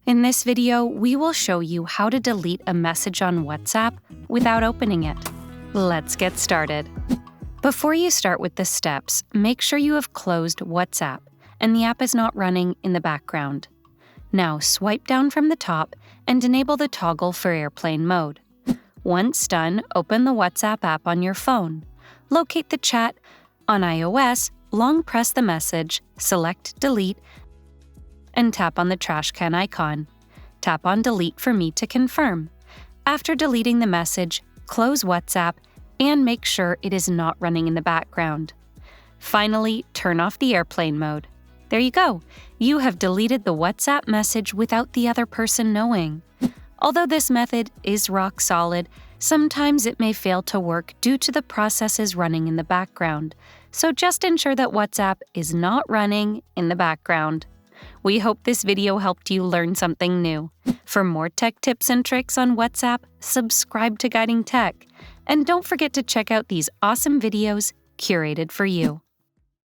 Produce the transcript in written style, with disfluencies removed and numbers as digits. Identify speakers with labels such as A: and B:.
A: In this video, we will show you how to delete a message on WhatsApp without opening it. Let's get started. Before you start with the steps, make sure you have closed WhatsApp and the app is not running in the background. Now swipe down from the top and enable the toggle for airplane mode. Once done, open the WhatsApp app on your phone. Locate the chat. On iOS, long press the message, select Delete, and tap on the trash can icon. Tap on Delete for me to confirm. After deleting the message, close WhatsApp and make sure it is not running in the background. Finally, turn off the airplane mode. There you go. You have deleted the WhatsApp message without the other person knowing. Although this method is rock solid, sometimes it may fail to work due to the processes running in the background. So just ensure that WhatsApp is not running in the background. We hope this video helped you learn something new. For more tech tips and tricks on WhatsApp, subscribe to Guiding Tech. And don't forget to check out these awesome videos curated for you.